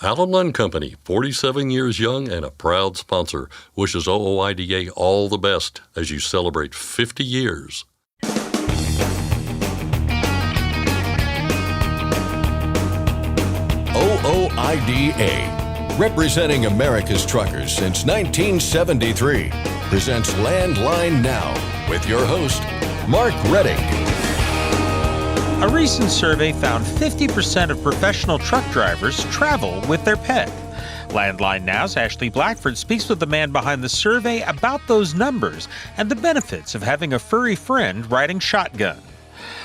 Allen Company, 47 years young and a proud sponsor, wishes OOIDA all the best as you celebrate 50 years. OOIDA, representing America's truckers since 1973, presents Landline Now with your host, Mark Reddick. A recent survey found 50% of professional truck drivers travel with their pet. Landline Now's Ashley Blackford speaks with the man behind the survey about those numbers and the benefits of having a furry friend riding shotgun.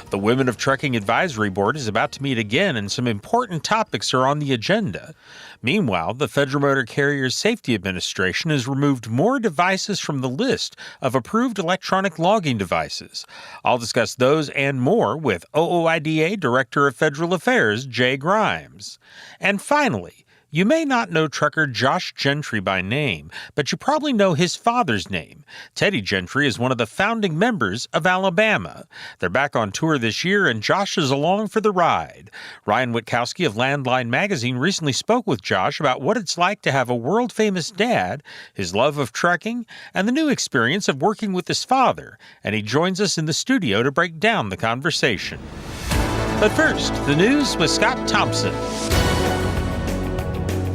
The Women of Trucking Advisory Board is about to meet again, and some important topics are on the agenda. Meanwhile, the Federal Motor Carrier Safety Administration has removed more devices from the list of approved electronic logging devices. I'll discuss those and more with OOIDA Director of Federal Affairs, Jay Grimes. And finally, you may not know trucker Josh Gentry by name, but you probably know his father's name. Teddy Gentry is one of the founding members of Alabama. They're back on tour this year, and Josh is along for the ride. Ryan Witkowski of Landline Magazine recently spoke with Josh about what it's like to have a world-famous dad, his love of trucking, and the new experience of working with his father. And he joins us in the studio to break down the conversation. But first, the news with Scott Thompson.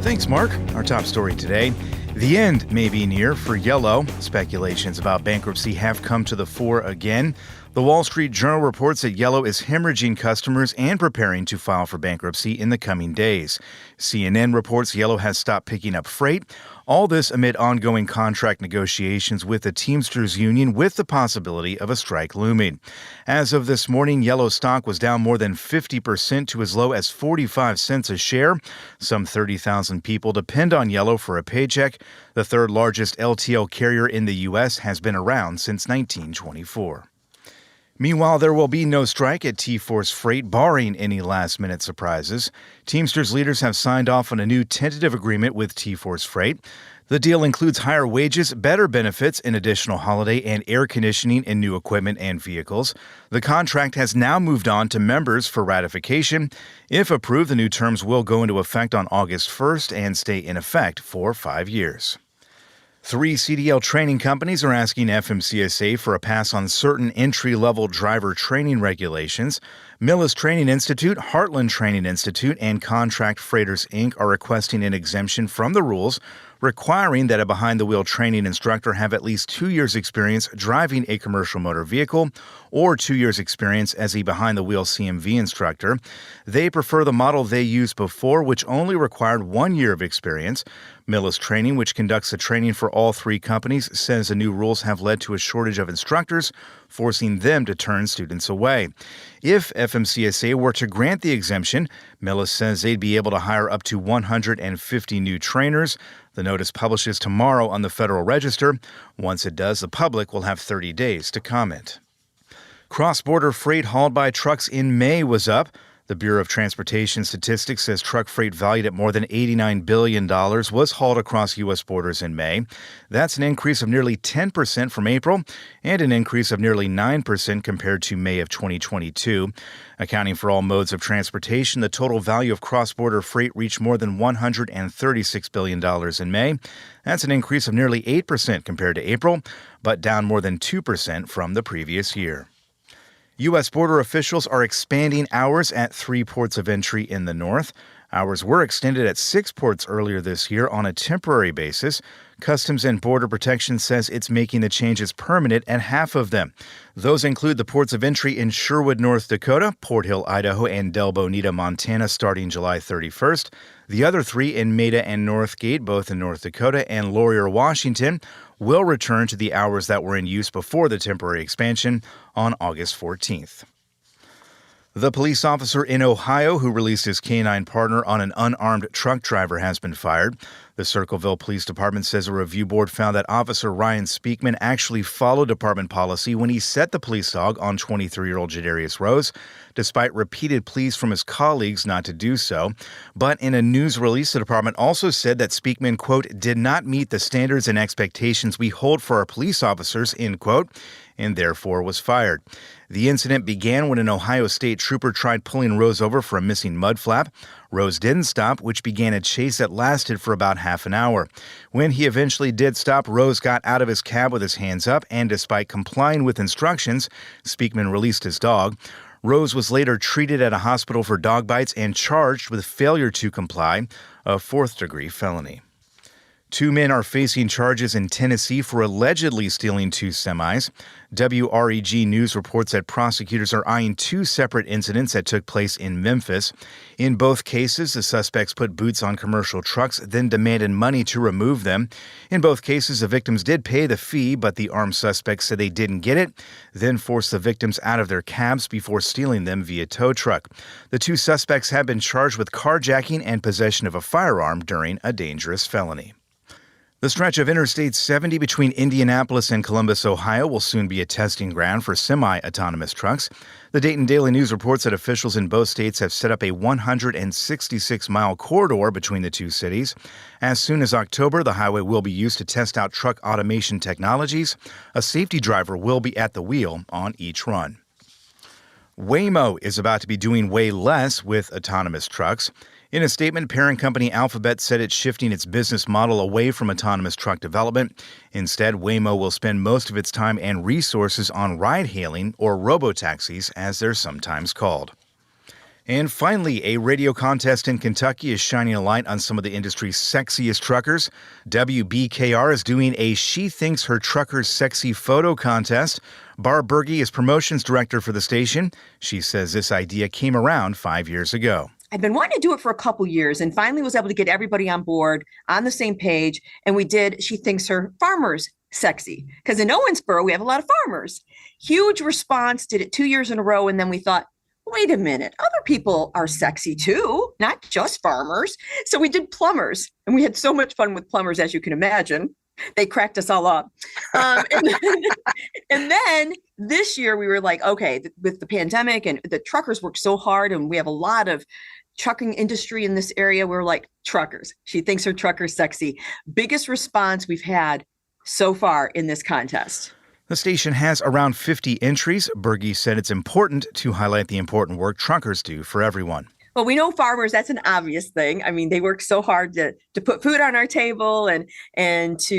Thanks, Mark. Our top story today. The end may be near for Yellow. Speculations about bankruptcy have come to the fore again. The Wall Street Journal reports that Yellow is hemorrhaging customers and preparing to file for bankruptcy in the coming days. CNN reports Yellow has stopped picking up freight. All this amid ongoing contract negotiations with the Teamsters Union, with the possibility of a strike looming. As of this morning, Yellow stock was down more than 50% to as low as 45 cents a share. Some 30,000 people depend on Yellow for a paycheck. The third largest LTL carrier in the U.S. has been around since 1924. Meanwhile, there will be no strike at T-Force Freight, barring any last-minute surprises. Teamsters leaders have signed off on a new tentative agreement with T-Force Freight. The deal includes higher wages, better benefits, an additional holiday, and air conditioning in new equipment and vehicles. The contract has now moved on to members for ratification. If approved, the new terms will go into effect on August 1st and stay in effect for 5 years. 3 CDL training companies are asking FMCSA for a pass on certain entry-level driver training regulations. Millis Training Institute, Heartland Training Institute, and Contract Freighters, Inc. are requesting an exemption from the rules, requiring that a behind-the-wheel training instructor have at least 2 years' experience driving a commercial motor vehicle or 2 years' experience as a behind-the-wheel CMV instructor. They prefer the model they used before, which only required 1 year of experience. Millis Training, which conducts the training for all 3 companies, says the new rules have led to a shortage of instructors, forcing them to turn students away. If FMCSA were to grant the exemption, Millis says they'd be able to hire up to 150 new trainers. The notice publishes tomorrow on the Federal Register. Once it does, the public will have 30 days to comment. Cross-border freight hauled by trucks in May was up. The Bureau of Transportation Statistics says truck freight valued at more than $89 billion was hauled across U.S. borders in May. That's an increase of nearly 10% from April and an increase of nearly 9% compared to May of 2022. Accounting for all modes of transportation, the total value of cross-border freight reached more than $136 billion in May. That's an increase of nearly 8% compared to April, but down more than 2% from the previous year. U.S. border officials are expanding hours at 3 ports of entry in the north. Hours were extended at 6 ports earlier this year on a temporary basis. Customs and Border Protection says it's making the changes permanent at half of them. Those include the ports of entry in Sherwood, North Dakota, Port Hill, Idaho, and Del Bonita, Montana, starting July 31st. The other 3 in Maida and Northgate, both in North Dakota, and Laurier, Washington, will return to the hours that were in use before the temporary expansion on August 14th. The police officer in Ohio who released his canine partner on an unarmed truck driver has been fired. The Circleville Police Department says a review board found that Officer Ryan Speakman actually followed department policy when he set the police dog on 23-year-old Jadarius Rose, despite repeated pleas from his colleagues not to do so. But in a news release, the department also said that Speakman, quote, did not meet the standards and expectations we hold for our police officers, end quote, and therefore was fired. The incident began when an Ohio State trooper tried pulling Rose over for a missing mud flap. Rose didn't stop, which began a chase that lasted for about half an hour. When he eventually did stop, Rose got out of his cab with his hands up, and despite complying with instructions, Speakman released his dog. Rose was later treated at a hospital for dog bites and charged with failure to comply, a fourth-degree felony. 2 men are facing charges in Tennessee for allegedly stealing 2 semis. WREG News reports that prosecutors are eyeing 2 separate incidents that took place in Memphis. In both cases, the suspects put boots on commercial trucks, then demanded money to remove them. In both cases, the victims did pay the fee, but the armed suspects said they didn't get it, then forced the victims out of their cabs before stealing them via tow truck. The 2 suspects have been charged with carjacking and possession of a firearm during a dangerous felony. The stretch of Interstate 70 between Indianapolis and Columbus, Ohio, will soon be a testing ground for semi-autonomous trucks. The Dayton Daily News reports that officials in both states have set up a 166-mile corridor between the 2 cities. As soon as October, the highway will be used to test out truck automation technologies. A safety driver will be at the wheel on each run. Waymo is about to be doing way less with autonomous trucks. In a statement, parent company Alphabet said it's shifting its business model away from autonomous truck development. Instead, Waymo will spend most of its time and resources on ride-hailing, or robotaxis, as they're sometimes called. And finally, a radio contest in Kentucky is shining a light on some of the industry's sexiest truckers. WBKR is doing a She Thinks Her Trucker's Sexy photo contest. Barb Berge is promotions director for the station. She says this idea came around 5 years ago. I've been wanting to do it for a couple years and finally was able to get everybody on board on the same page. And we did She Thinks Her Farmers Sexy, because in Owensboro, we have a lot of farmers. Huge response, did it 2 years in a row. And then we thought, wait a minute, other people are sexy too, not just farmers. So we did plumbers, and we had so much fun with plumbers, as you can imagine. They cracked us all up. And then this year we were like, okay, with the pandemic and the truckers worked so hard, and we have a lot of trucking industry in this area. We're like, truckers. She thinks her trucker's sexy. Biggest response we've had so far in this contest. The station has around 50 entries. Berge said it's important to highlight the important work truckers do for everyone. Well, we know farmers, that's an obvious thing. I mean, they work so hard to put food on our table and it's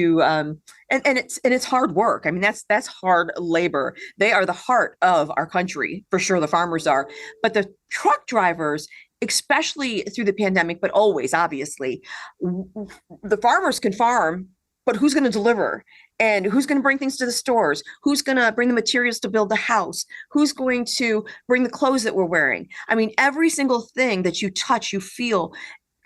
hard work. I mean, that's hard labor. They are the heart of our country, for sure. The farmers are, but the truck drivers, especially through the pandemic, but always, obviously, the farmers can farm, but who's going to deliver? And who's going to bring things to the stores? Who's going to bring the materials to build the house? Who's going to bring the clothes that we're wearing? I mean, every single thing that you touch, you feel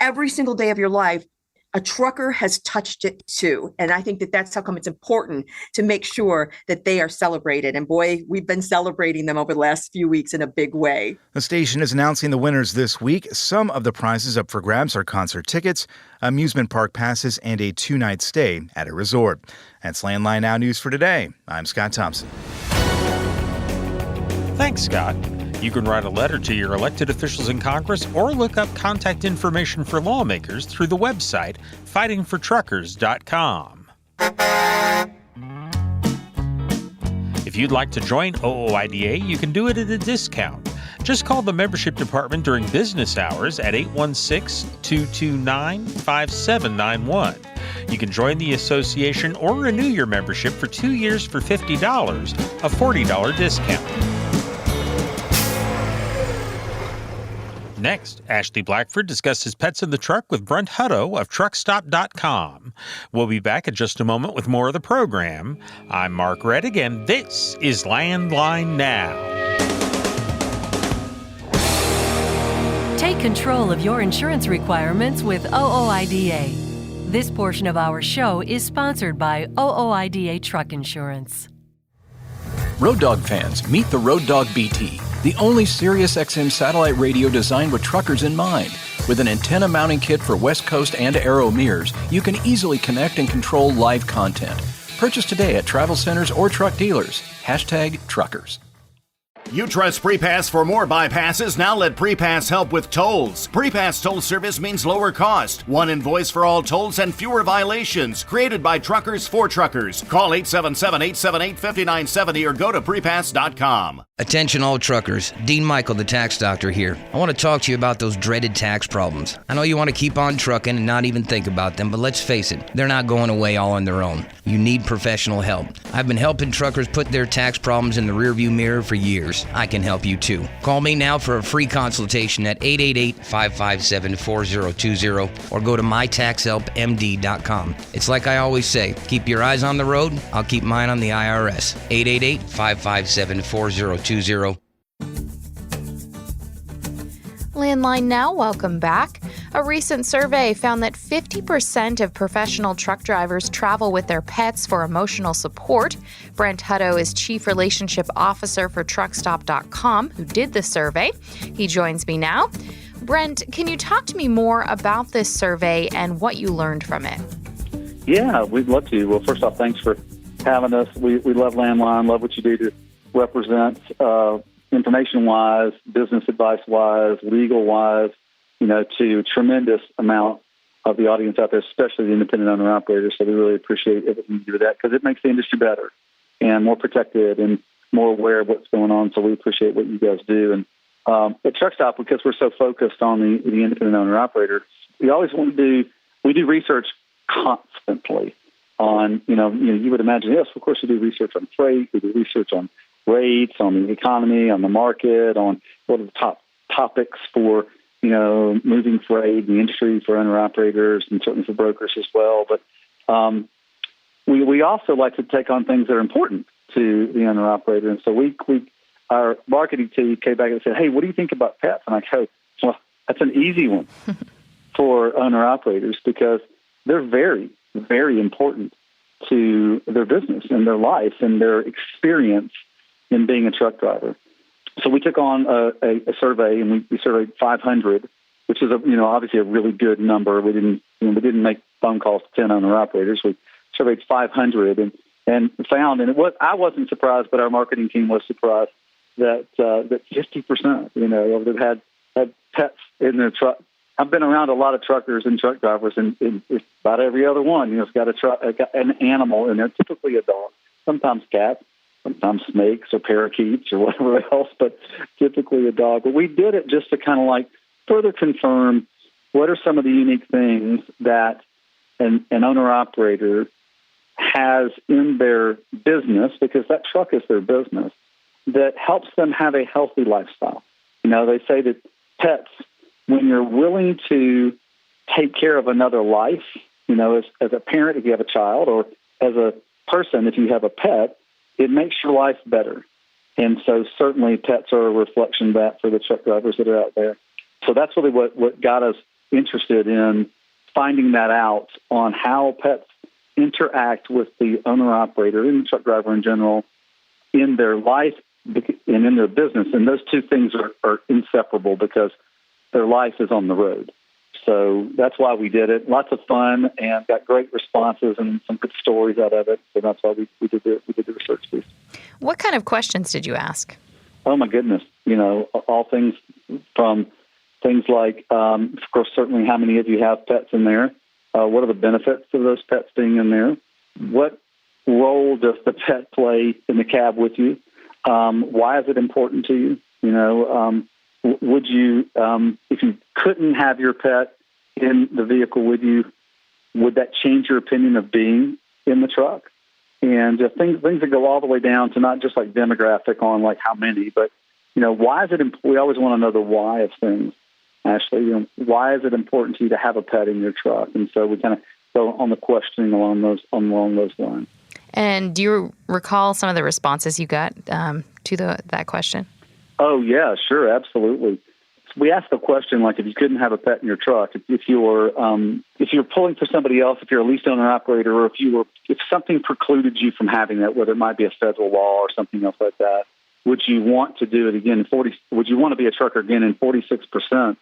every single day of your life, a trucker has touched it too. And I think that that's how come it's important to make sure that they are celebrated. And boy, we've been celebrating them over the last few weeks in a big way. The station is announcing the winners this week. Some of the prizes up for grabs are concert tickets, amusement park passes, and a 2-night stay at a resort. That's Landline Now News for today. I'm Scott Thompson. Thanks, Scott. You can write a letter to your elected officials in Congress or look up contact information for lawmakers through the website fightingfortruckers.com. If you'd like to join OOIDA, you can do it at a discount. Just call the membership department during business hours at 816-229-5791. You can join the association or renew your membership for 2 years for $50, a $40 discount. Next, Ashley Blackford discusses pets in the truck with Brent Hutto of TruckStop.com. We'll be back in just a moment with more of the program. I'm Mark Reddick, and this is Landline Now. Take control of your insurance requirements with OOIDA. This portion of our show is sponsored by OOIDA Truck Insurance. Road Dog fans, meet the Road Dog BT, the only Sirius XM satellite radio designed with truckers in mind. With an antenna mounting kit for West Coast and Aero mirrors, you can easily connect and control live content. Purchase today at travel centers or truck dealers. #truckers. You trust PrePass for more bypasses? Now let PrePass help with tolls. PrePass toll service means lower cost, one invoice for all tolls, and fewer violations. Created by truckers for truckers. Call 877-878-5970 or go to prepass.com. Attention all truckers, Dean Michael, the tax doctor here. I want to talk to you about those dreaded tax problems. I know you want to keep on trucking and not even think about them, but let's face it, they're not going away all on their own. You need professional help. I've been helping truckers put their tax problems in the rearview mirror for years. I can help you too. Call me now for a free consultation at 888-557-4020 or go to mytaxhelpmd.com. It's like I always say, keep your eyes on the road, I'll keep mine on the IRS. 888-557-4020. Landline Now, welcome back. A recent survey found that 50% of professional truck drivers travel with their pets for emotional support. Brent Hutto is Chief Relationship Officer for TruckStop.com, who did the survey. He joins me now. Brent, can you talk to me more about this survey and what you learned from it? Yeah, we'd love to. Well, first off, thanks for having us. We love Landline, love what you do to represent information-wise, business advice-wise, legal-wise, to a tremendous amount of the audience out there, especially the independent owner-operators. So we really appreciate everything you do with that because it makes the industry better and more protected and more aware of what's going on. So we appreciate what you guys do. And at TruckStop, because we're so focused on the independent owner-operator, we always want to we do research constantly on, you would imagine, yes, of course we do research on freight, we do research on rates, on the economy, on the market, on what are the top topics for, moving freight in the industry for owner-operators and certainly for brokers as well. But we also like to take on things that are important to the owner-operator. And so our marketing team came back and said, hey, what do you think about pets? And I go, well, that's an easy one for owner-operators because they're very, very important to their business and their life and their experience in being a truck driver. So we took on a survey, and we surveyed 500, which is obviously a really good number. We didn't make phone calls to 10 owner operators. We surveyed 500 and found, and I wasn't surprised, but our marketing team was surprised that 50%, that had pets in their truck. I've been around a lot of truckers and truck drivers, and about every other one, has got an animal in there, typically a dog, sometimes cats, sometimes snakes or parakeets or whatever else, but typically a dog. But we did it just to kind of further confirm what are some of the unique things that an owner-operator has in their business, because that truck is their business, that helps them have a healthy lifestyle. They say that pets, when you're willing to take care of another life, as a parent if you have a child, or as a person if you have a pet, it makes your life better. And so certainly pets are a reflection of that for the truck drivers that are out there. So that's really what got us interested in finding that out on how pets interact with the owner-operator and the truck driver in general in their life and in their business. And those two things are inseparable because their life is on the road. So that's why we did it. Lots of fun and got great responses and some good stories out of it. So that's why we did the research piece. What kind of questions did you ask? Oh, my goodness. All things from things like, of course, certainly how many of you have pets in there? What are the benefits of those pets being in there? What role does the pet play in the cab with you? Why is it important to you? Would you, if you couldn't have your pet in the vehicle with you, would that change your opinion of being in the truck? And things that go all the way down to not just demographic on how many, but why is it? We always want to know the why of things. Ashley, why is it important to you to have a pet in your truck? And so we kind of go on the questioning along those lines. And do you recall some of the responses you got to that question? Oh, yeah, sure, absolutely. We asked the question, if you couldn't have a pet in your truck, if you're pulling for somebody else, if you're a leased owner operator, or if something precluded you from having that, whether it might be a federal law or something else like that, would you want to do it again? Would you want to be a trucker again? And 46%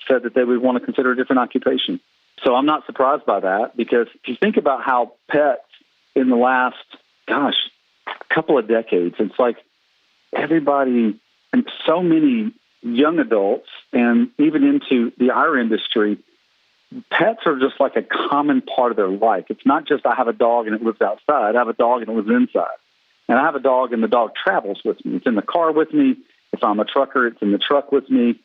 said that they would want to consider a different occupation. So I'm not surprised by that, because if you think about how pets in the last, couple of decades, it's everybody and so many young adults and even into our industry, pets are just a common part of their life. It's not just I have a dog and it lives outside. I have a dog and it lives inside. And I have a dog, and the dog travels with me. It's in the car with me. If I'm a trucker, it's in the truck with me.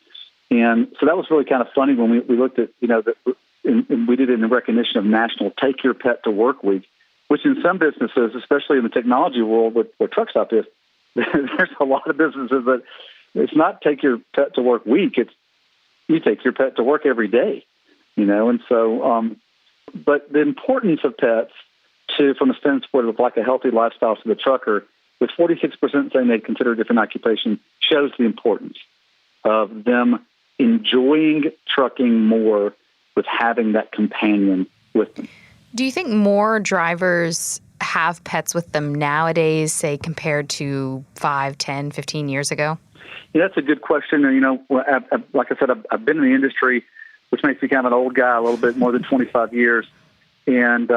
And so that was really kind of funny when we looked at, and we did it in recognition of National Take Your Pet to Work Week, which in some businesses, especially in the technology world where Truck Stop is, there's a lot of businesses that it's not Take Your Pet to Work Week. It's you take your pet to work every day, And so, but the importance of pets from the standpoint of like a healthy lifestyle to the trucker, with 46% saying they'd consider a different occupation, shows the importance of them enjoying trucking more with having that companion with them. Do you think more drivers have pets with them nowadays, say, compared to 5, 10, 15 years ago? Yeah, that's a good question. Like I said, I've been in the industry, which makes me kind of an old guy, a little bit more than 25 years. And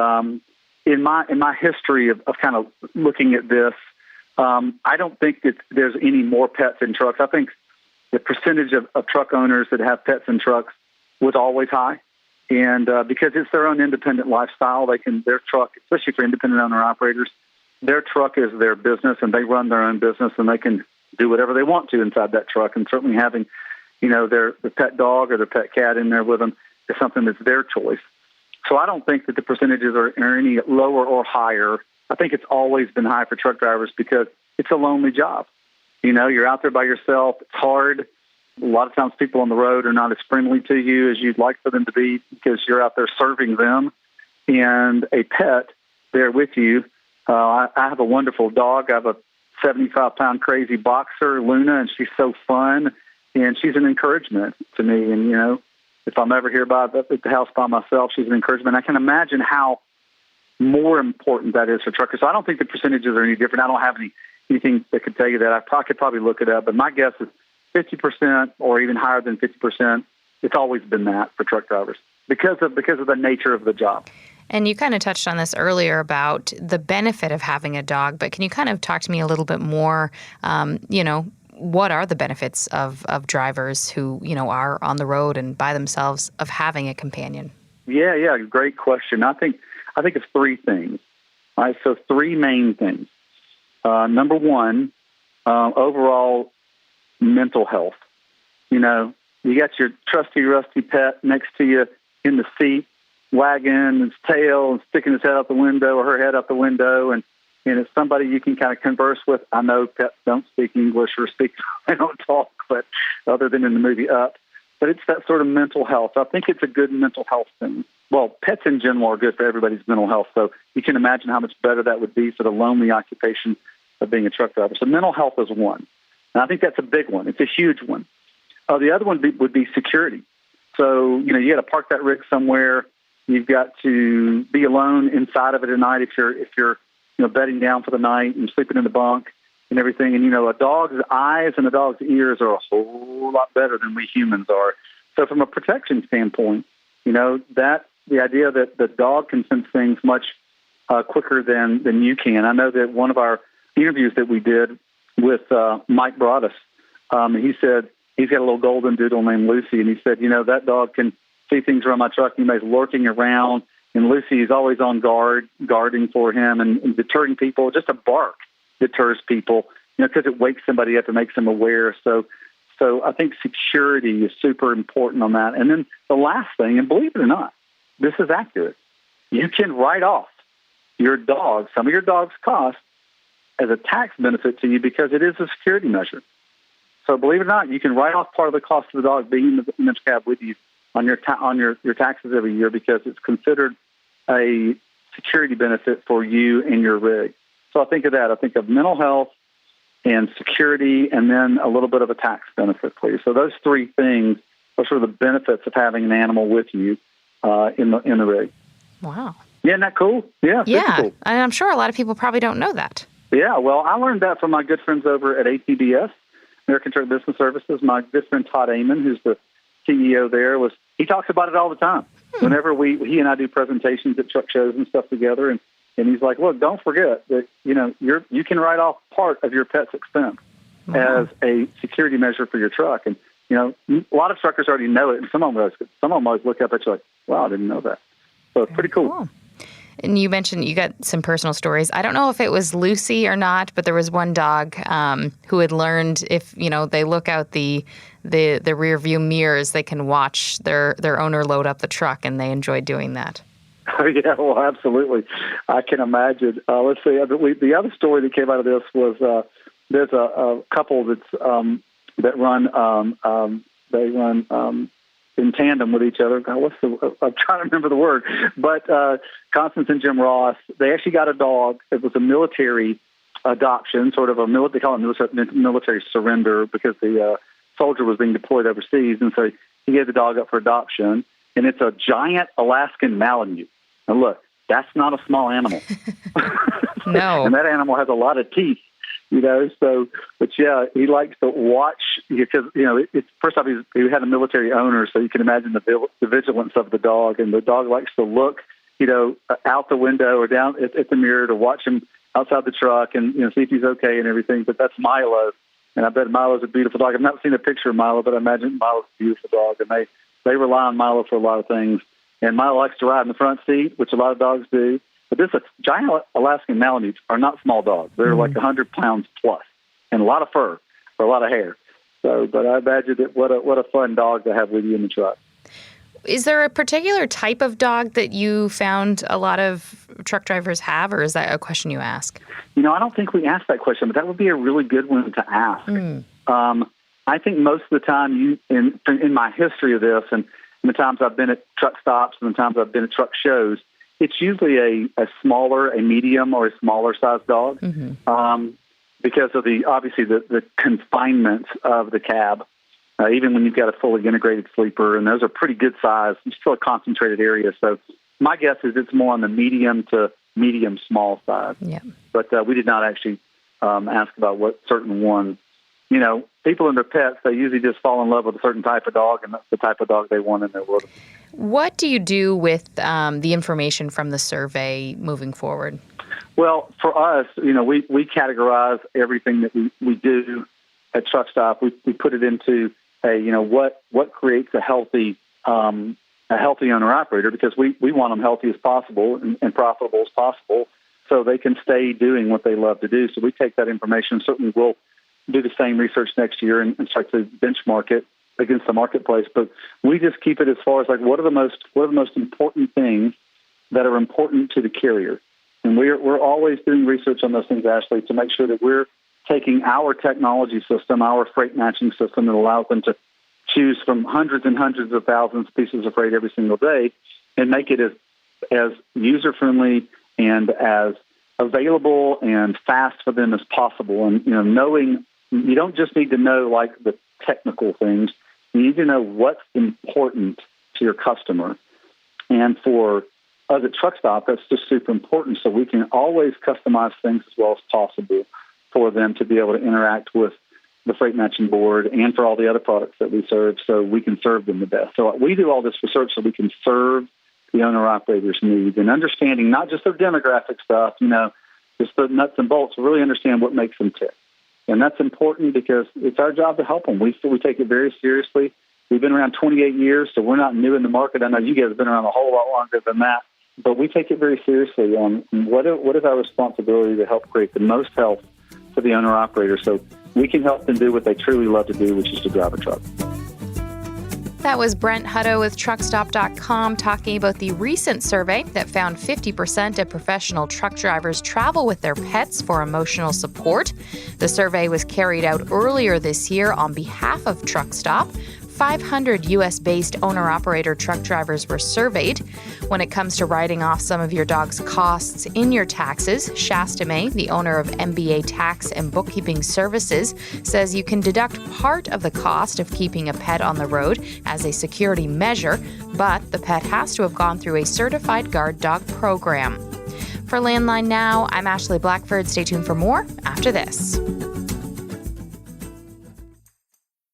in my history of kind of looking at this, I don't think that there's any more pets in trucks. I think the percentage of truck owners that have pets in trucks was always high. And because it's their own independent lifestyle, their truck, especially for independent owner operators, their truck is their business, and they run their own business, and they can do whatever they want to inside that truck. And certainly having, their pet dog or their pet cat in there with them is something that's their choice. So I don't think that the percentages are any lower or higher. I think it's always been high for truck drivers because it's a lonely job. You're out there by yourself. It's hard. A lot of times people on the road are not as friendly to you as you'd like for them to be because you're out there serving them. And a pet there with you. I have a wonderful dog. I have a 75-pound crazy boxer, Luna, and she's so fun. And she's an encouragement to me. And, if I'm ever here at the house by myself, she's an encouragement. I can imagine how more important that is for truckers. So I don't think the percentages are any different. I don't have anything that could tell you that. I could probably look it up, but my guess is 50% or even higher than 50%. It's always been that for truck drivers because of the nature of the job. And you kind of touched on this earlier about the benefit of having a dog, but can you kind of talk to me a little bit more, what are the benefits of drivers who, are on the road and by themselves of having a companion? Yeah, great question. I think it's three things. All right, so three main things. Number one, overall mental health. You got your trusty, rusty pet next to you in the seat, wagging his tail and sticking his head out the window or her head out the window, and it's somebody you can kind of converse with. I know pets don't speak English or they don't talk, but other than in the movie Up. But it's that sort of mental health. I think it's a good mental health thing. Well, pets in general are good for everybody's mental health, so you can imagine how much better that would be for the lonely occupation of being a truck driver. So mental health is one. And I think that's a big one. It's a huge one. The other one would be security. So, you got to park that rig somewhere. You've got to be alone inside of it at night if you're bedding down for the night and sleeping in the bunk and everything. And, a dog's eyes and a dog's ears are a whole lot better than we humans are. So from a protection standpoint, the idea that the dog can sense things much quicker than you can. I know that one of our interviews that we did with Mike Broadus, he said he's got a little golden doodle named Lucy, and he said, that dog can see things around my truck. He's lurking around, and Lucy is always on guarding for him and deterring people. Just a bark deters people, because it wakes somebody up and makes them aware. So I think security is super important on that. And then the last thing, and believe it or not, this is accurate. You can write off your dog, some of your dog's costs, as a tax benefit to you because it is a security measure. So believe it or not, you can write off part of the cost of the dog being in the cab with you on your taxes every year because it's considered a security benefit for you and your rig. So I think of that. I think of mental health and security, and then a little bit of a tax benefit for you. So those three things are sort of the benefits of having an animal with you in the rig. Wow. Yeah, isn't that cool? Yeah. Cool. And I'm sure a lot of people probably don't know that. Yeah, well, I learned that from my good friends over at ATBS, American Truck Business Services. My good friend Todd Amon, who's the CEO there, he talks about it all the time. Whenever he and I do presentations at truck shows and stuff together, and he's like, look, don't forget that you can write off part of your pet's expense as a security measure for your truck. And a lot of truckers already know it, and some of them always look up at you like, wow, I didn't know that. So it's pretty cool. And you mentioned you got some personal stories. I don't know if it was Lucy or not, but there was one dog who had learned if, they look out the rear view mirrors, they can watch their owner load up the truck, and they enjoy doing that. Oh, yeah, well, absolutely. I can imagine. Let's see. The other story that came out of this was there's a couple that run in tandem with each other. God, I'm trying to remember the word. But Constance and Jim Ross, they actually got a dog. It was a military adoption, sort of they call it military surrender, because the soldier was being deployed overseas, and so he gave the dog up for adoption. And it's a giant Alaskan Malamute. And look, that's not a small animal. No. And that animal has a lot of teeth, So, but yeah, he likes to watch because, it's first off, he had a military owner, so you can imagine the vigilance of the dog. And the dog likes to look, out the window or down at the mirror to watch him outside the truck and, see if he's okay and everything. But that's Milo. And I bet Milo's a beautiful dog. I've not seen a picture of Milo, but I imagine Milo's a beautiful dog. And they rely on Milo for a lot of things. And Milo likes to ride in the front seat, which a lot of dogs do. But this giant Alaskan Malamutes are not small dogs. They're like 100 pounds plus, and a lot of fur or a lot of hair. So, but I imagine that what a fun dog to have with you in the truck. Is there a particular type of dog that you found a lot of truck drivers have, or is that a question you ask? I don't think we asked that question, but that would be a really good one to ask. I think most of the time, in my history of this, and the times I've been at truck stops and the times I've been at truck shows, it's usually a smaller, a medium, or a smaller sized dog, because of the confinement of the cab. Even when you've got a fully integrated sleeper, and those are pretty good size, it's still a concentrated area. So my guess is it's more on the medium to medium small size. Yeah. But we did not actually ask about what certain one. People and their pets, they usually just fall in love with a certain type of dog, and that's the type of dog they want in their world. What do you do with the information from the survey moving forward? Well, for us, we categorize everything that we do at Truck Stop. We put it into what creates a healthy owner-operator, because we want them healthy as possible and profitable as possible so they can stay doing what they love to do. So we take that information. Certainly we'll do the same research next year and start to benchmark it against the marketplace. But we just keep it as far as what are the most important things that are important to the carrier. And we're always doing research on those things, Ashley, to make sure that we're taking our technology system, our freight matching system that allows them to choose from hundreds and hundreds of thousands of pieces of freight every single day, and make it as user-friendly and as available and fast for them as possible. And, knowing you don't just need to know the technical things. You need to know what's important to your customer. And for us at Truck Stop, that's just super important. So we can always customize things as well as possible for them to be able to interact with the freight matching board and for all the other products that we serve, so we can serve them the best. So we do all this research so we can serve the owner-operator's needs and understanding not just their demographic stuff, just the nuts and bolts, really understand what makes them tick. And that's important because it's our job to help them. We take it very seriously. We've been around 28 years, so we're not new in the market. I know you guys have been around a whole lot longer than that, but we take it very seriously on what is our responsibility to help create the most health for the owner-operator so we can help them do what they truly love to do, which is to drive a truck. That was Brent Hutto with TruckStop.com talking about the recent survey that found 50% of professional truck drivers travel with their pets for emotional support. The survey was carried out earlier this year on behalf of Truck Stop. 500 U.S.-based owner-operator truck drivers were surveyed. When it comes to writing off some of your dog's costs in your taxes, Shasta May, the owner of MBA Tax and Bookkeeping Services, says you can deduct part of the cost of keeping a pet on the road as a security measure, but the pet has to have gone through a certified guard dog program. For Landline Now, I'm Ashley Blackford. Stay tuned for more after this.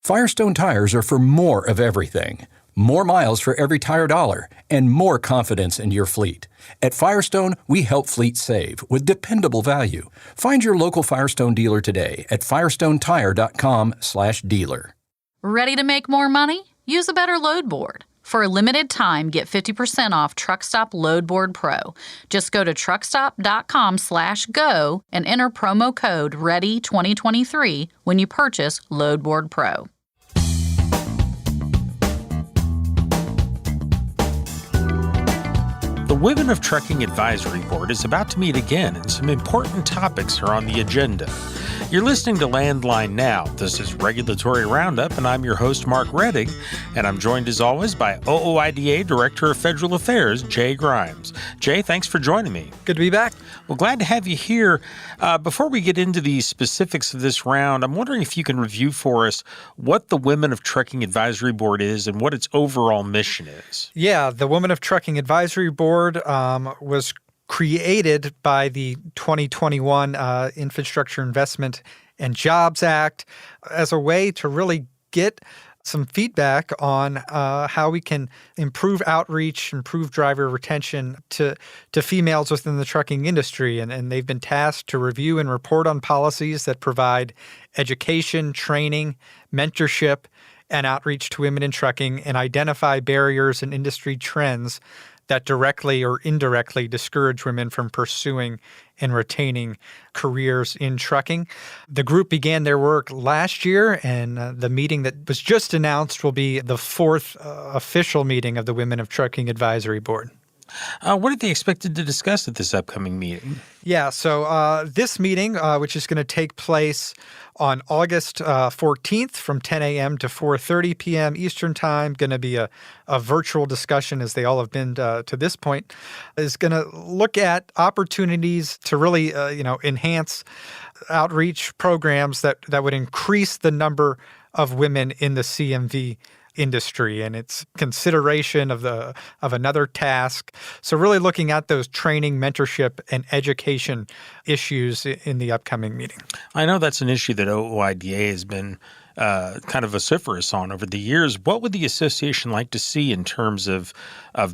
Firestone tires are for more of everything. More miles for every tire dollar, and more confidence in your fleet. At Firestone, we help fleets save with dependable value. Find your local Firestone dealer today at firestonetire.com/dealer. Ready to make more money? Use a better load board. For a limited time, get 50% off TruckStop Loadboard Pro. Just go to truckstop.com/go and enter promo code READY2023 when you purchase Loadboard Pro. The Women of Trucking Advisory Board is about to meet again, and some important topics are on the agenda. You're listening to Landline Now. This is Regulatory Roundup, and I'm your host, Mark Reddig, and I'm joined as always by OOIDA Director of Federal Affairs, Jay Grimes. Jay, thanks for joining me. Good to be back. Well, glad to have you here. Before we get into the specifics of this round, I'm wondering if you can review for us what the Women of Trucking Advisory Board is and what its overall mission is. Yeah, the Women of Trucking Advisory Board was created by the 2021 Infrastructure Investment and Jobs Act as a way to really get some feedback on how we can improve outreach, improve driver retention to females within the trucking industry. And they've been tasked to review and report on policies that provide education, training, mentorship, and outreach to women in trucking and identify barriers and industry trends that directly or indirectly discourage women from pursuing and retaining careers in trucking. The group began their work last year, and the meeting that was just announced will be the fourth official meeting of the Women of Trucking Advisory Board. What are they expected to discuss at this upcoming meeting? Yeah, so this meeting, which is going to take place on August 14th from 10 a.m. to 4:30 p.m. Eastern Time, going to be a virtual discussion, as they all have been to this point, is going to look at opportunities to really enhance outreach programs that would increase the number of women in the CMV industry, and its consideration of another task. So really looking at those training, mentorship, and education issues in the upcoming meeting. I know that's an issue that OOIDA has been kind of vociferous on over the years. What would the association like to see in terms of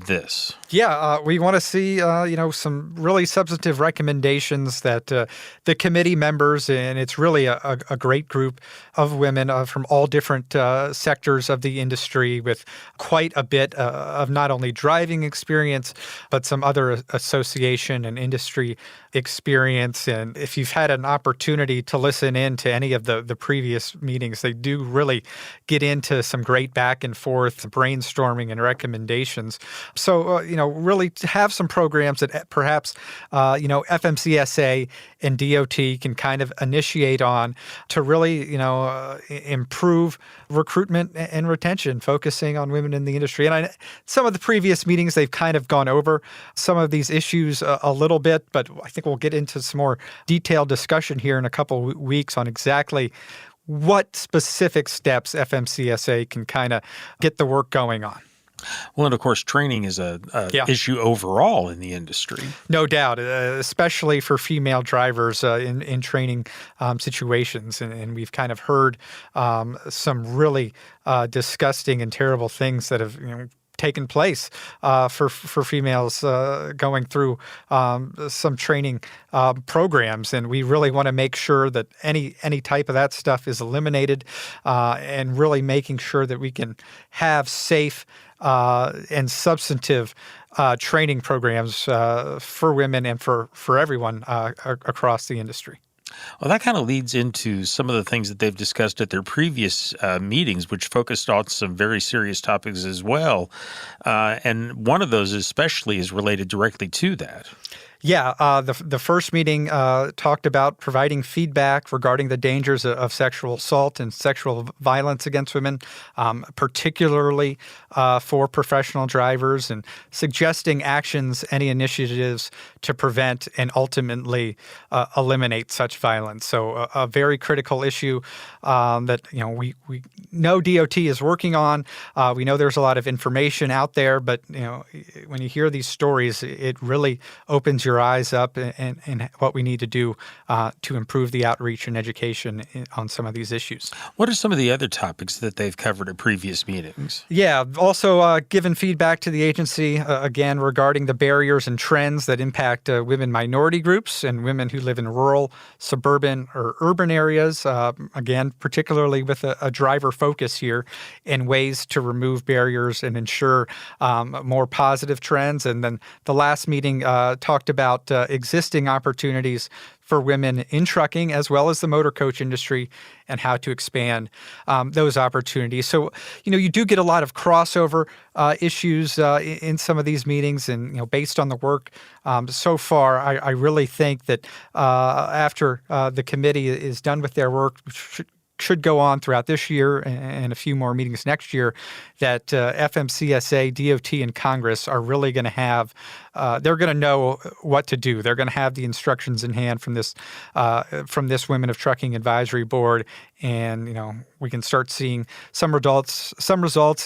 this? Yeah, we want to see some really substantive recommendations that the committee members, and it's really a great group of women from all different sectors of the industry with quite a bit of not only driving experience, but some other association and industry experience. And if you've had an opportunity to listen in to any of the previous meetings, they do really get into some great back and forth brainstorming and recommendations. So, really to have some programs that perhaps, FMCSA and DOT can kind of initiate on to really, improve recruitment and retention, focusing on women in the industry. And some of the previous meetings, they've kind of gone over some of these issues a little bit, but I think we'll get into some more detailed discussion here in a couple of weeks on exactly what specific steps FMCSA can kind of get the work going on. Well, and of course, training is a issue overall in the industry. No doubt, especially for female drivers in training situations. And we've kind of heard some really disgusting and terrible things that have taken place for females going through some training programs. And we really want to make sure that any type of that stuff is eliminated and really making sure that we can have safe and substantive training programs for women and for everyone across the industry. Well, that kind of leads into some of the things that they've discussed at their previous meetings, which focused on some very serious topics as well. And one of those especially is related directly to that. Yeah, the first meeting talked about providing feedback regarding the dangers of sexual assault and sexual violence against women, particularly for professional drivers, and suggesting actions, any initiatives to prevent and ultimately eliminate such violence. So a very critical issue that we know DOT is working on. We know there's a lot of information out there, but when you hear these stories, it really opens your eyes up and what we need to do to improve the outreach and education on some of these issues. What are some of the other topics that they've covered at previous meetings? Yeah, also given feedback to the agency, again, regarding the barriers and trends that impact women minority groups and women who live in rural, suburban, suburban or urban areas, again, particularly with a driver focus here, in ways to remove barriers and ensure more positive trends. And then the last meeting talked about existing opportunities for women in trucking as well as the motor coach industry and how to expand those opportunities. So, you do get a lot of crossover issues in some of these meetings. And, based on the work so far, I really think that after the committee is done with their work, should go on throughout this year and a few more meetings next year, that FMCSA, DOT, and Congress are really going to have, they're going to know what to do. They're going to have the instructions in hand from this Women of Trucking Advisory Board, and we can start seeing some results,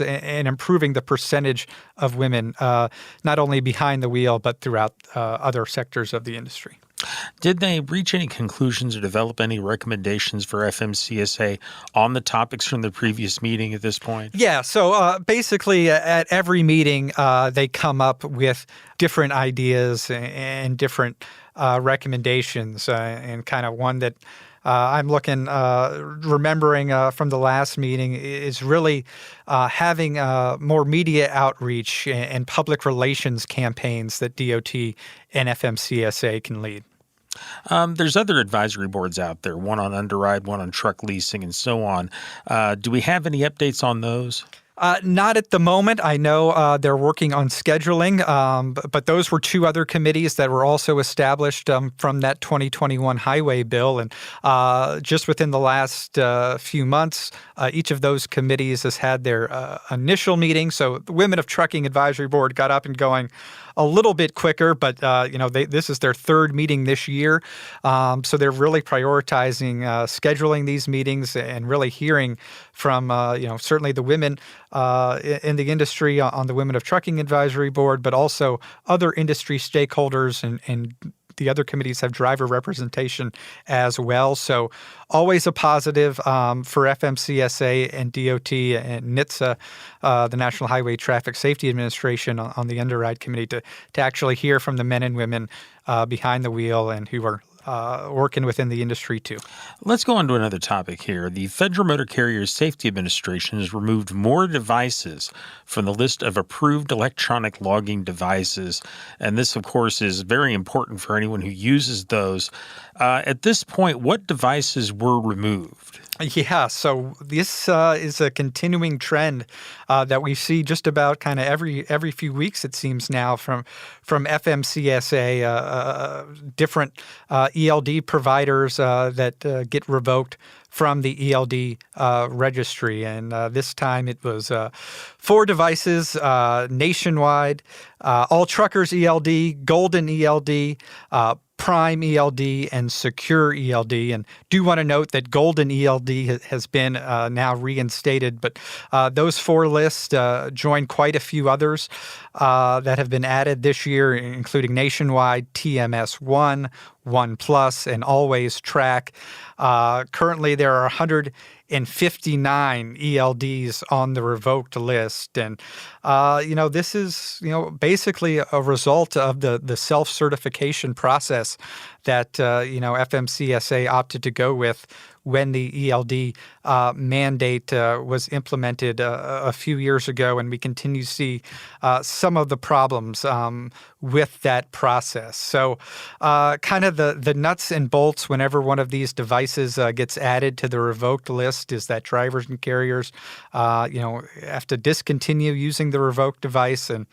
and improving the percentage of women not only behind the wheel but throughout other sectors of the industry. Did they reach any conclusions or develop any recommendations for FMCSA on the topics from the previous meeting at this point? Yeah, so basically at every meeting, they come up with different ideas and different recommendations, and kind of one that I'm remembering from the last meeting is really having more media outreach and public relations campaigns that DOT and FMCSA can lead. There's other advisory boards out there, one on underride, one on truck leasing, and so on. Do we have any updates on those? Not at the moment. I know they're working on scheduling, but those were two other committees that were also established from that 2021 highway bill. And just within the last few months, each of those committees has had their initial meeting. So the Women of Trucking Advisory Board got up and going a little bit quicker, but this is their third meeting this year. So they're really prioritizing scheduling these meetings and really hearing from certainly the women in the industry on the Women of Trucking Advisory Board, but also other industry stakeholders, and the other committees have driver representation as well. So always a positive for FMCSA and DOT and NHTSA, the National Highway Traffic Safety Administration, on the Underride Committee to actually hear from the men and women behind the wheel and who are working within the industry too. Let's go on to another topic here. The Federal Motor Carrier Safety Administration has removed more devices from the list of approved electronic logging devices. And this, of course, is very important for anyone who uses those. At this point, what devices were removed? Yeah, so this is a continuing trend that we see just about kind of every few weeks, it seems now, from FMCSA, different ELD providers that get revoked from the ELD registry. And this time it was 4 devices nationwide, All Truckers ELD, Golden ELD, Prime ELD, and Secure ELD. And do want to note that Golden ELD has been now reinstated, but those 4 lists join quite a few others that have been added this year, including Nationwide, TMS 1, 1 Plus, and Always Track. Currently, there are 159 ELDs on the revoked list. And, this is, basically a result of the self-certification process that, FMCSA opted to go with when the ELD mandate was implemented a few years ago, and we continue to see some of the problems with that process. So kind of the nuts and bolts whenever one of these devices gets added to the revoked list is that drivers and carriers have to discontinue using the revoked device and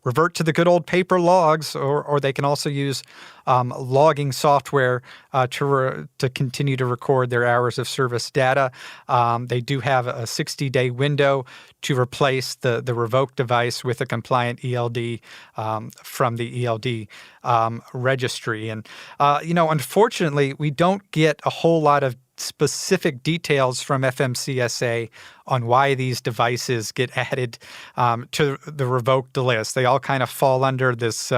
revert to the good old paper logs, or they can also use logging software to continue to record their hours of service data. They do have a 60-day window to replace the revoked device with a compliant ELD from the ELD registry. And, unfortunately, we don't get a whole lot of specific details from FMCSA why these devices get added to the revoked list. They all kind of fall under this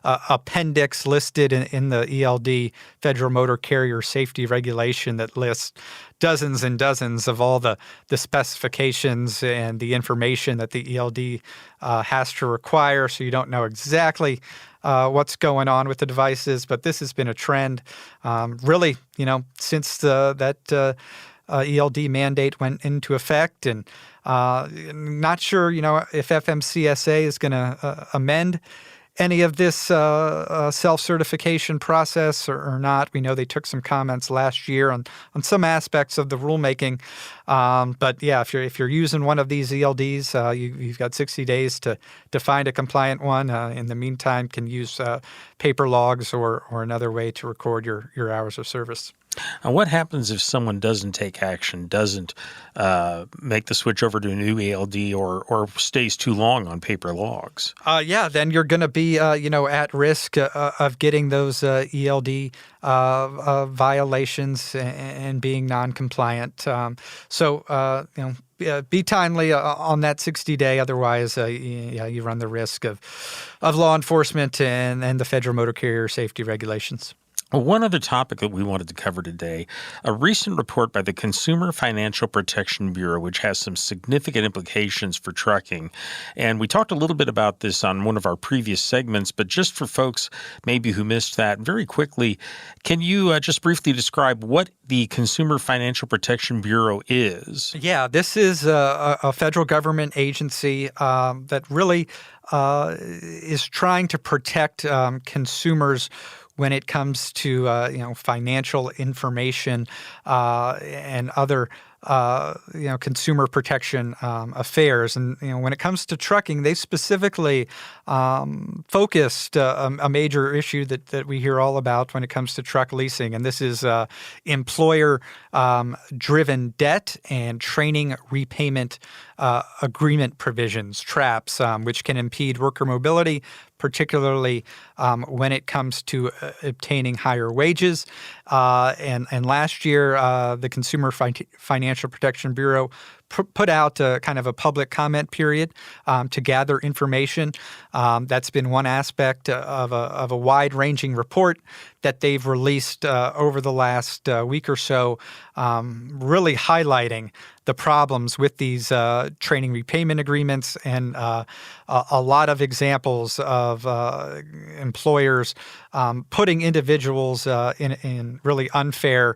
appendix listed in the ELD Federal Motor Carrier Safety Regulation that lists dozens and dozens of all the specifications and the information that the ELD has to require, so you don't know exactly what's going on with the devices. But this has been a trend, really, since that ELD mandate went into effect, and not sure, if FMCSA is going to amend any of this self-certification process or not. We know they took some comments last year on some aspects of the rulemaking. But yeah, if you're using one of these ELDs, you've got 60 days to find a compliant one. In the meantime, can use paper logs or another way to record your hours of service. Now, what happens if someone doesn't take action, doesn't make the switch over to a new ELD, or stays too long on paper logs? Then you're going to be, at risk of getting those ELD violations and being non-compliant. So be timely on that 60-day. Otherwise, you run the risk of law enforcement and the Federal Motor Carrier Safety Regulations. One other topic that we wanted to cover today, a recent report by the Consumer Financial Protection Bureau, which has some significant implications for trucking. And we talked a little bit about this on one of our previous segments, but just for folks maybe who missed that, very quickly, can you just briefly describe what the Consumer Financial Protection Bureau is? Yeah, this is a federal government agency that really is trying to protect consumers when it comes to financial information and other consumer protection affairs. And when it comes to trucking, they specifically focused a major issue that we hear all about when it comes to truck leasing, and this is employer driven debt and training repayment agreement provisions, TRAPs, which can impede worker mobility, particularly when it comes to obtaining higher wages. And last year, the Consumer Financial Protection Bureau put out kind of a public comment period to gather information. That's been one aspect of a wide-ranging report that they've released over the last week or so, really highlighting the problems with these training repayment agreements and a lot of examples of employers putting individuals in really unfair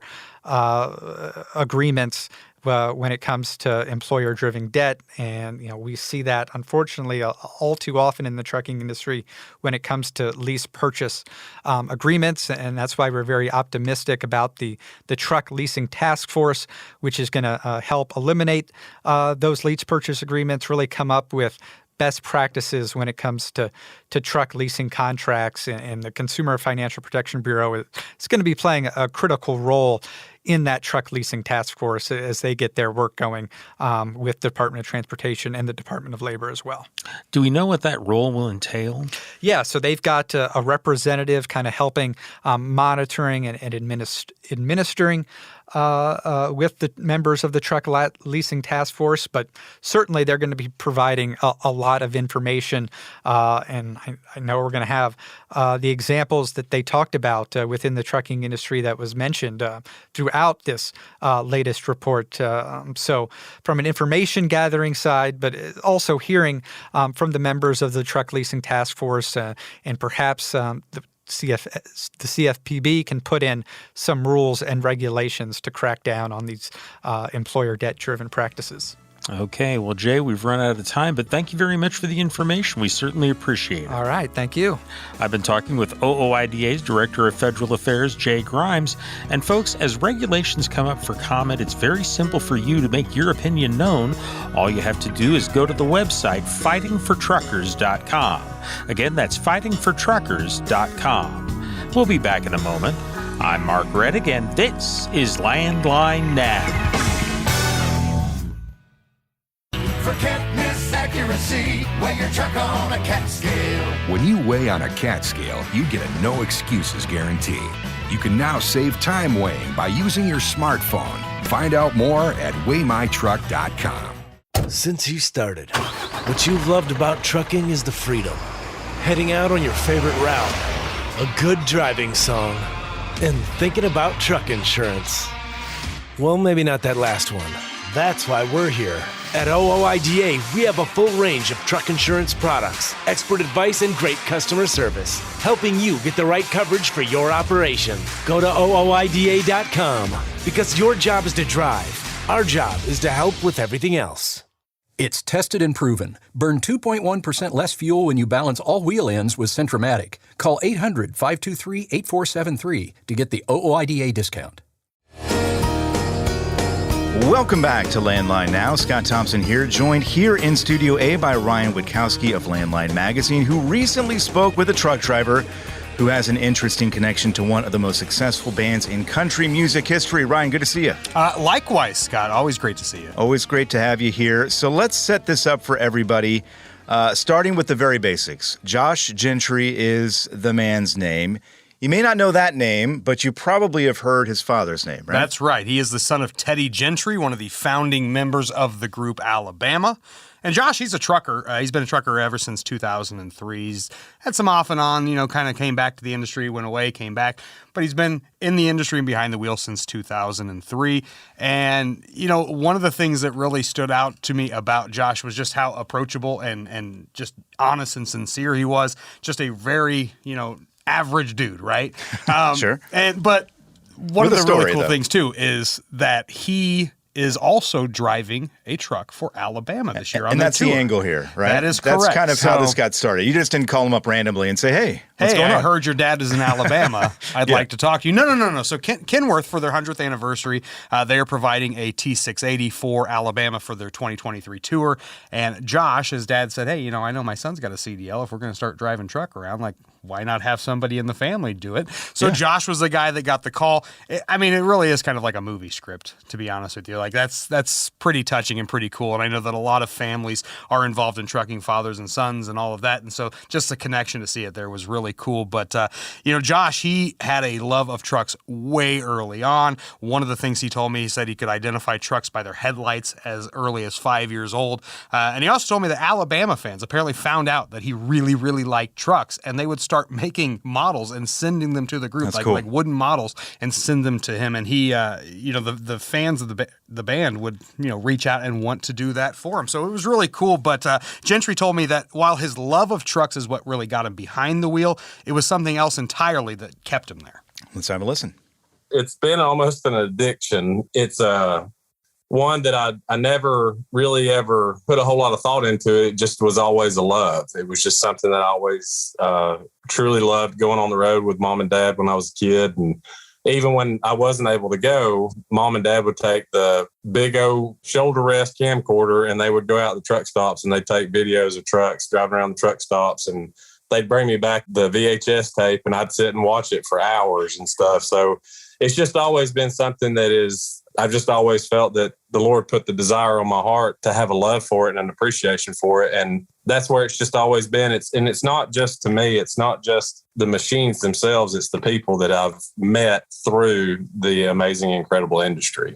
agreements when it comes to employer-driven debt. And, we see that, unfortunately, all too often in the trucking industry when it comes to lease purchase agreements. And that's why we're very optimistic about the Truck Leasing Task Force, which is going to help eliminate those lease purchase agreements, really come up with best practices when it comes to truck leasing contracts. And the Consumer Financial Protection Bureau is going to be playing a critical role in that Truck Leasing Task Force as they get their work going with the Department of Transportation and the Department of Labor as well. Do we know what that role will entail? Yeah, so they've got a representative kind of helping monitoring and administering with the members of the Truck Leasing Task Force, but certainly they're going to be providing a lot of information. And I know we're going to have the examples that they talked about within the trucking industry that was mentioned throughout this latest report. So from an information gathering side, but also hearing from the members of the Truck Leasing Task Force and perhaps the CFPB can put in some rules and regulations to crack down on these employer debt-driven practices. Okay. Well, Jay, we've run out of time, but thank you very much for the information. We certainly appreciate it. All right. Thank you. I've been talking with OOIDA's Director of Federal Affairs, Jay Grimes. And folks, as regulations come up for comment, it's very simple for you to make your opinion known. All you have to do is go to the website, fightingfortruckers.com. Again, that's fightingfortruckers.com. We'll be back in a moment. I'm Mark Reddick, and this is Landline Now. For can't miss accuracy, weigh your truck on a cat scale. When you weigh on a cat scale, you get a no excuses guarantee. You can now save time weighing by using your smartphone. Find out more at weightmytruck.com. Since you started, what you've loved about trucking is the freedom. Heading out on your favorite route, a good driving song, and thinking about truck insurance. Well, maybe not that last one. That's why we're here. At OOIDA, we have a full range of truck insurance products, expert advice, and great customer service, helping you get the right coverage for your operation. Go to OOIDA.com, because your job is to drive. Our job is to help with everything else. It's tested and proven. Burn 2.1% less fuel when you balance all wheel ends with Centromatic. Call 800-523-8473 to get the OOIDA discount. Welcome back to Landline Now. Scott Thompson here, joined here in Studio A by Ryan Witkowski of Landline Magazine, who recently spoke with a truck driver who has an interesting connection to one of the most successful bands in country music history. Ryan, good to see you. Likewise, Scott. Always great to see you. Always great to have you here. So let's set this up for everybody, starting with the very basics. Josh Gentry is the man's name. You may not know that name, but you probably have heard his father's name, right? That's right. He is the son of Teddy Gentry, one of the founding members of the group Alabama. And Josh, he's a trucker. He's been a trucker ever since 2003. He's had some off and on, kind of came back to the industry, went away, came back. But he's been in the industry and behind the wheel since 2003. And, one of the things that really stood out to me about Josh was just how approachable and just honest and sincere he was. Just a very, average dude, right? Sure. But one of the really cool things, too, is that he is also driving a truck for Alabama this year on and their that's tour. the angle here, right? That is correct. That's kind of how this got started. You just didn't call him up randomly and say, hey, what's going on? I heard your dad is in Alabama. I'd like to talk to you. No. So Kenworth, for their 100th anniversary, they are providing a T680 for Alabama for their 2023 tour. And Josh, his dad, said, hey, I know my son's got a CDL. If we're going to start driving truck around, why not have somebody in the family do it? So Josh was the guy that got the call. It really is kind of like a movie script, to be honest with you. That's pretty touching and pretty cool. And I know that a lot of families are involved in trucking, fathers and sons and all of that. And so just the connection to see it there was really cool. But, Josh, he had a love of trucks way early on. One of the things he told me, he said he could identify trucks by their headlights as early as 5 years old. And he also told me that Alabama fans apparently found out that he really, really liked trucks, and they would start making models and sending them to the group, like wooden models, and send them to him. And he, the fans of the band would, reach out and want to do that for him. So it was really cool. But Gentry told me that while his love of trucks is what really got him behind the wheel, it was something else entirely that kept him there. Let's have a listen. It's been almost an addiction. It's one that I never really ever put a whole lot of thought into. It just was always a love. It was just something that I always truly loved, going on the road with mom and dad when I was a kid. And even when I wasn't able to go, mom and dad would take the big old shoulder rest camcorder and they would go out to the truck stops and they'd take videos of trucks driving around the truck stops, and they'd bring me back the VHS tape and I'd sit and watch it for hours and stuff. So it's just always been something I've just always felt that the Lord put the desire on my heart to have a love for it and an appreciation for it. And that's where it's just always been. It's not just to me, it's not just the machines themselves, it's the people that I've met through the amazing, incredible industry.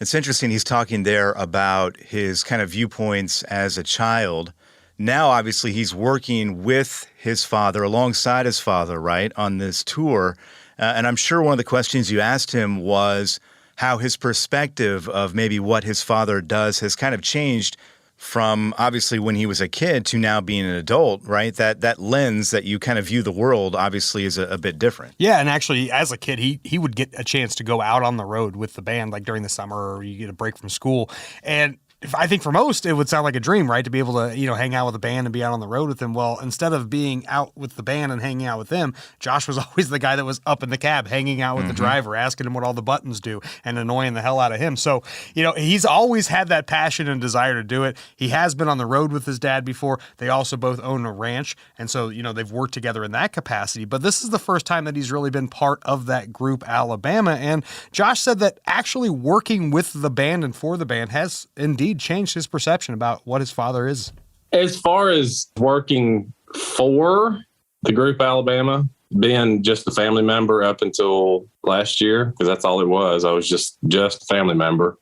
It's interesting. He's talking there about his kind of viewpoints as a child. Now, obviously, he's working with his father, alongside his father, right, on this tour. And I'm sure one of the questions you asked him was how his perspective of maybe what his father does has kind of changed from obviously when he was a kid to now being an adult, right? That lens that you kind of view the world obviously is a bit different. Yeah, and actually as a kid, he would get a chance to go out on the road with the band, like during the summer, or you get a break from school. And I think for most, it would sound like a dream, right? To be able to, hang out with the band and be out on the road with them. Well, instead of being out with the band and hanging out with them, Josh was always the guy that was up in the cab, hanging out with the driver, asking him what all the buttons do and annoying the hell out of him. So, he's always had that passion and desire to do it. He has been on the road with his dad before. They also both own a ranch. And so, they've worked together in that capacity. But this is the first time that he's really been part of that group, Alabama. And Josh said that actually working with the band and for the band has indeed changed his perception about what his father is. As far as working for the group Alabama, being just a family member up until last year, because that's all it was. I was just a family member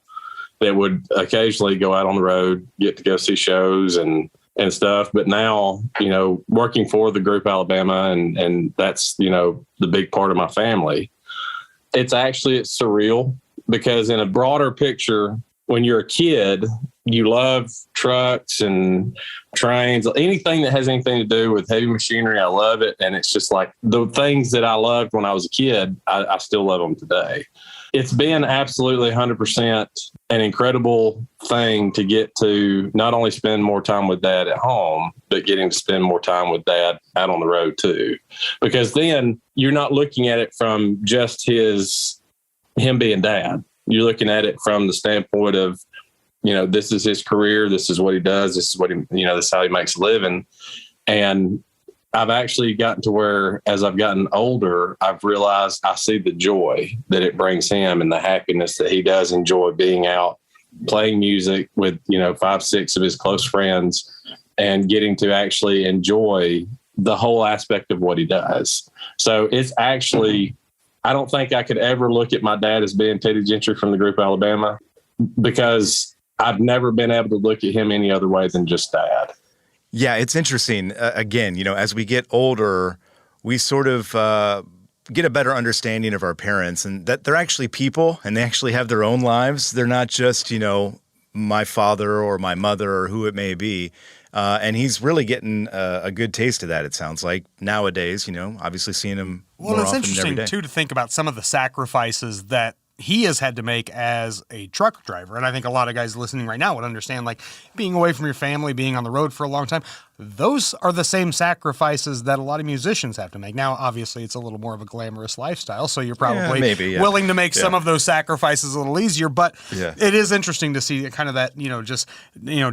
that would occasionally go out on the road, get to go see shows and stuff. But now, working for the group Alabama, and that's, the big part of my family. It's surreal, because in a broader picture, when you're a kid, you love trucks and trains, anything that has anything to do with heavy machinery. I love it. And it's just like the things that I loved when I was a kid, I still love them today. It's been absolutely 100% an incredible thing to get to not only spend more time with Dad at home, but getting to spend more time with Dad out on the road too. Because then you're not looking at it from just him being Dad. You're looking at it from the standpoint of, this is his career. This is what he does. This is what this is how he makes a living. And I've actually gotten to where, as I've gotten older, I've realized I see the joy that it brings him and the happiness that he does enjoy being out playing music with, 5, 6 of his close friends and getting to actually enjoy the whole aspect of what he does. So it's actually, I don't think I could ever look at my dad as being Teddy Gentry from the group Alabama, because I've never been able to look at him any other way than just Dad. Yeah, it's interesting. Again, as we get older, we sort of get a better understanding of our parents, and that they're actually people and they actually have their own lives. They're not just, my father or my mother or who it may be. And he's really getting a good taste of that, it sounds like, nowadays, obviously seeing him more often every day. Well, it's interesting, too, to think about some of the sacrifices that he has had to make as a truck driver. And I think a lot of guys listening right now would understand, like, being away from your family, being on the road for a long time, those are the same sacrifices that a lot of musicians have to make. Now, obviously, it's a little more of a glamorous lifestyle, so you're probably willing to make some of those sacrifices a little easier. But it is interesting to see kind of that,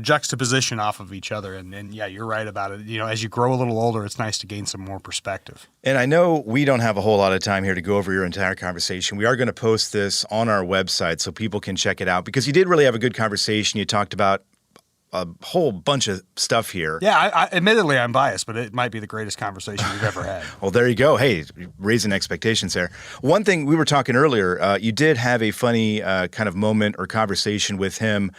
juxtaposition off of each other. And yeah, you're right about it. As you grow a little older, it's nice to gain some more perspective. And I know we don't have a whole lot of time here to go over your entire conversation. We are going to post this on our website so people can check it out, because you did really have a good conversation. You talked about a whole bunch of stuff here. Yeah, admittedly, I'm biased, but it might be the greatest conversation we've ever had. Well, there you go. Hey, raising expectations there. One thing we were talking earlier, you did have a funny kind of moment or conversation with him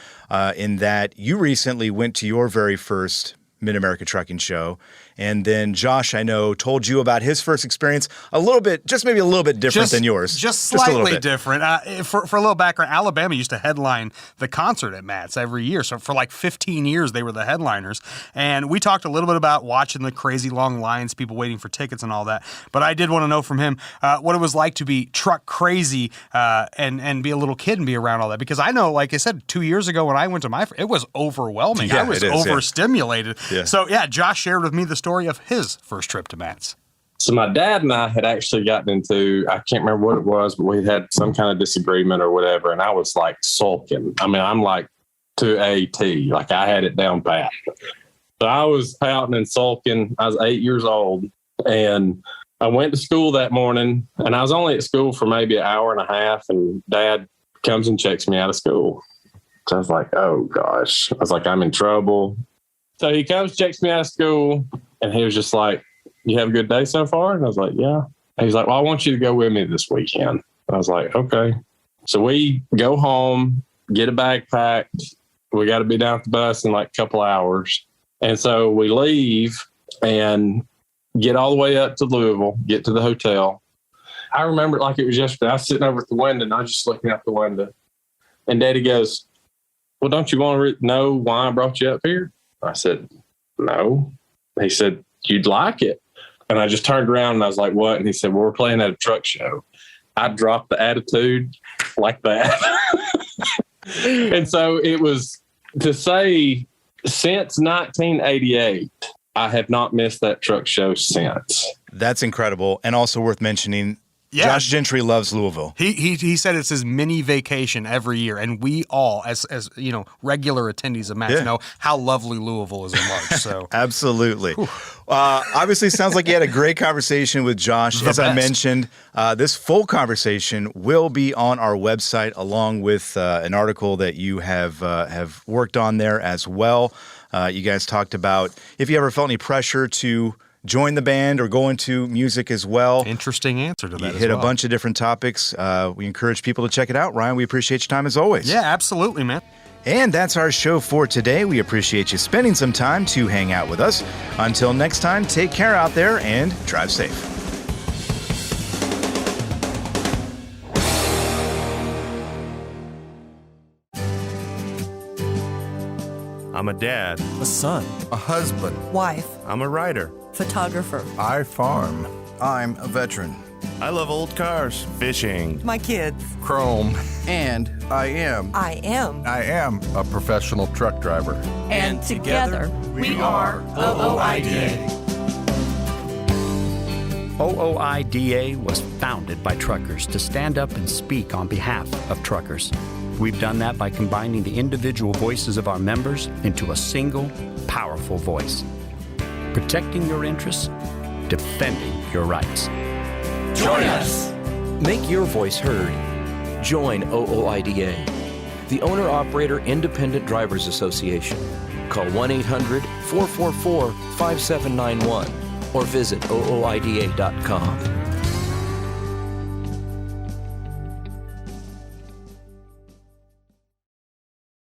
in that you recently went to your very first Mid-America Trucking Show. And then Josh, I know, told you about his first experience a little bit, just maybe a little bit different than yours. Just slightly different. For a little background, Alabama used to headline the concert at Matt's every year. So for like 15 years, they were the headliners. And we talked a little bit about watching the crazy long lines, people waiting for tickets and all that. But I did want to know from him what it was like to be truck crazy and be a little kid and be around all that. Because I know, like I said, 2 years ago when I went to it was overwhelming. Yeah, I was overstimulated. Yeah. So yeah, Josh shared with me the story of his first trip to Matt's. So my dad and I had actually gotten into, I can't remember what it was, but we had some kind of disagreement or whatever. And I was like sulking. I mean, I'm like to a T, like I had it down pat. So I was pouting and sulking. I was 8 years old, and I went to school that morning, and I was only at school for maybe an hour and a half, and Dad comes and checks me out of school. So I was like, oh gosh. I was like, I'm in trouble. So he comes, checks me out of school, and he was just like, you have a good day so far? And I was like, yeah. And he's like, well, I want you to go with me this weekend. And I was like, okay. So we go home, get a bag packed. We got to be down at the bus in like a couple hours. And so we leave and get all the way up to Louisville, get to the hotel. I remember it like it was yesterday. I was sitting over at the window, and I was just looking out the window. And Daddy goes, well, don't you want to know why I brought you up here? I said, no. He said, you'd like it. And I just turned around and I was like, what? And he said, well, we're playing at a truck show. I dropped the attitude like that. And so it was to say, since 1988, I have not missed that truck show since. That's incredible. And also worth mentioning, Josh Gentry loves Louisville. He said it's his mini vacation every year, and we all, as regular attendees of Matt's, know how lovely Louisville is in March. So absolutely. Obviously, sounds like you had a great conversation with Josh. As I mentioned, this full conversation will be on our website, along with an article that you have worked on there as well. You guys talked about if you ever felt any pressure to join the band or go into music as well? Interesting answer to that. You hit a bunch of different topics. We encourage people to check it out. Ryan, we appreciate your time as always. Yeah, absolutely, man. And that's our show for today. We appreciate you spending some time to hang out with us. Until next time, take care out there and drive safe. I'm a dad, a son, a husband, wife, I'm a writer, photographer. I farm. I'm a veteran. I love old cars, fishing, My kids. chrome. And I am a professional truck driver. And together we are OOIDA. OOIDA was founded by truckers to stand up and speak on behalf of truckers. We've done that by combining the individual voices of our members into a single, powerful voice. Protecting your interests, defending your rights. Join us. Make your voice heard. Join OOIDA, the Owner-Operator Independent Drivers Association. Call 1-800-444-5791 or visit ooida.com.